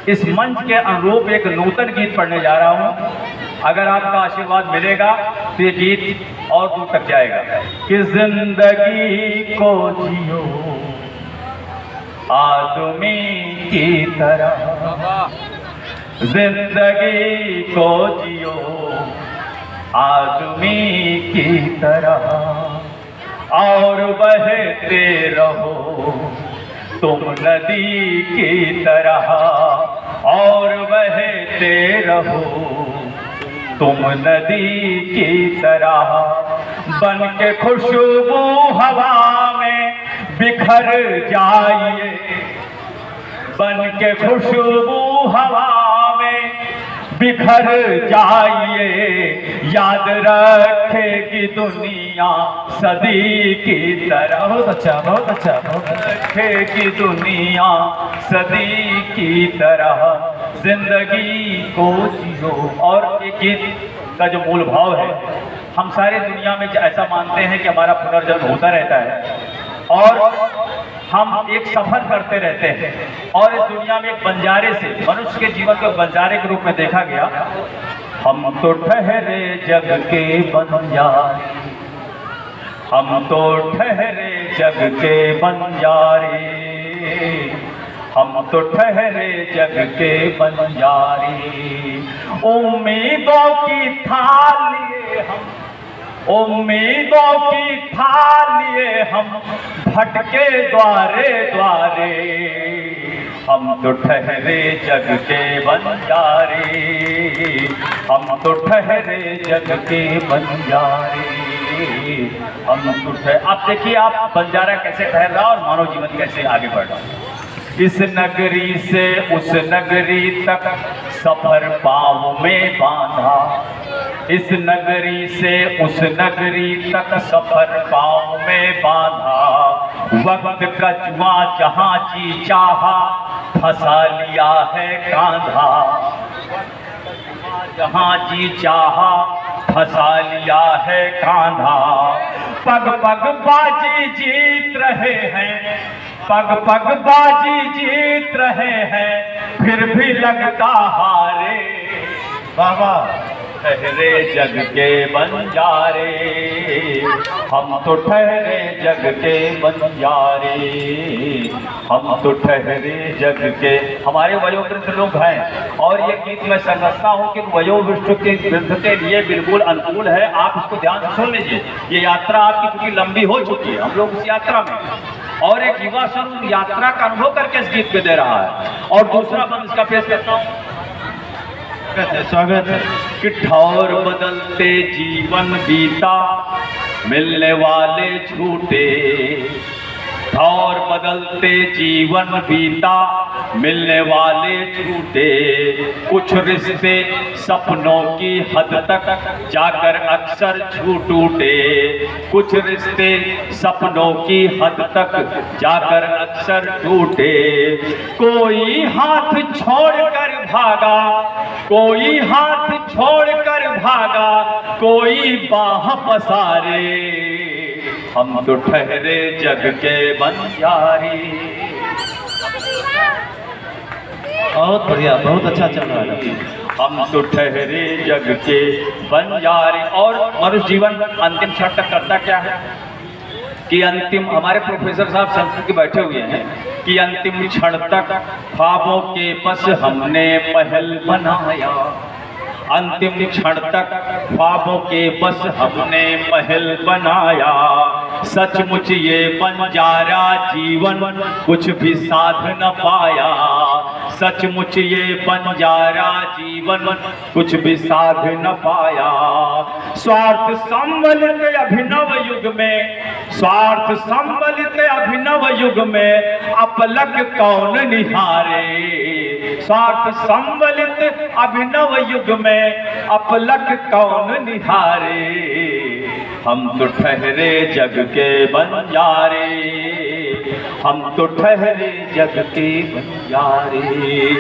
इस मंच के अनुरूप एक नूतन गीत पढ़ने जा रहा हूँ। अगर आपका आशीर्वाद मिलेगा तो ये गीत और दूर तक जाएगा। कि जिंदगी को जियो आदमी की तरह, जिंदगी को जियो आदमी की तरह, और बहते रहो तुम नदी की तरह, और बहते रहो तुम नदी की तरह। बन के खुशबू हवा में बिखर जाइए, बन के खुशबू हवा में बिखर जाइए, याद रखेगी दुनिया सदी की तरह। बहुत अच्छा, बहुत अच्छा, बहुत अच्छा। रखेगी दुनिया सदी की तरह, जिंदगी को जियो। और एक गीत का जो मूल भाव है, हम सारी दुनिया में ऐसा मानते हैं कि हमारा पुनर्जन्म होता रहता है और हम एक सफर करते रहते हैं। और इस दुनिया में एक बंजारे से मनुष्य के जीवन को बंजारे के रूप में देखा गया। हम तो ठहरे जग के बंजारे, हम तो ठहरे जग के बंजारे, हम तो ठहरे जग के बंजारे। उम्मीदों की थालिए हम, उम्मीदों की थालिए हम भटके द्वारे द्वारे, हम तो ठहरे जग के बंजारे, हम तो ठहरे जग के बंजारे, हम तो ठहरे। आप देखिए, आप बंजारा कैसे ठहर रहा और मानव जीवन कैसे आगे बढ़ रहा। इस नगरी से उस नगरी तक सफर पाँव में बांधा, इस नगरी से उस नगरी तक सफर पाँव में बांधा। वक्त का जुआ जहाँ जी चाहा फंसा लिया है कांधा, जहाँ जी चाहा फंसा लिया है कांधा। पग पग बाजी जीत रहे हैं, पग पग बाजी जीत रहे हैं, फिर भी लगता हारे। बाबा ठहरे जग के बंजारे, हम तो ठहरे जग के बंजारे, हम तो ठहरे जग के। हमारे वयोवृद्ध लोग हैं और ये गीत मैं समझता हूँ कि वयोवृद्ध के लिए बिल्कुल अनुकूल है। आप इसको ध्यान से सुन लीजिए। ये यात्रा आपकी चूंकि लंबी हो चुकी है, हम लोग इस यात्रा में, और एक युवा स्वरूप यात्रा का अनुभव करके इस गीत पे दे रहा है। और दूसरा बंद इसका पेश करता हूँ। स्वागत है। कि ठौर बदलते जीवन बीता मिलने वाले झूठे, ठौर बदलते जीवन बीता मिलने वाले झूठे। कुछ रिश्ते सपनों की हद तक जाकर अक्सर झूठ टूटे, कुछ रिश्ते सपनों की हद तक जाकर अक्सर टूटे। कोई हाथ छोड़कर भागा, कोई हाथ छोड़कर भागा, कोई बाह पसारे, हम तो ठहरे जग के बंजारे। बहुत बढ़िया, बहुत अच्छा चल रहा है। हम तो ठहरे जग के बंजारे। और मनुष्य जीवन अंतिम क्षण तक करता क्या है कि अंतिम, हमारे प्रोफेसर साहब संस्कृत के बैठे हुए हैं कि अंतिम क्षण तक ख्वाबों के पस हमने पहल बनाया, अंतिम क्षण तक ख्वाबों के बस हमने महल बनाया। सचमुच ये बंजारा जीवन कुछ भी साध न पाया, सचमुच ये बंजारा जीवन कुछ भी साध न पाया। स्वार्थ सम्मिलित अभिनव युग में, स्वार्थ सम्मिलित अभिनव युग में अपलक कौन निहारे, स्वार्थ सम्मिलित अभिनव युग में अपलक कौन निहारे। हम तो ठहरे जग के बंजारे, हम तो ठहरे जग के बंजारे।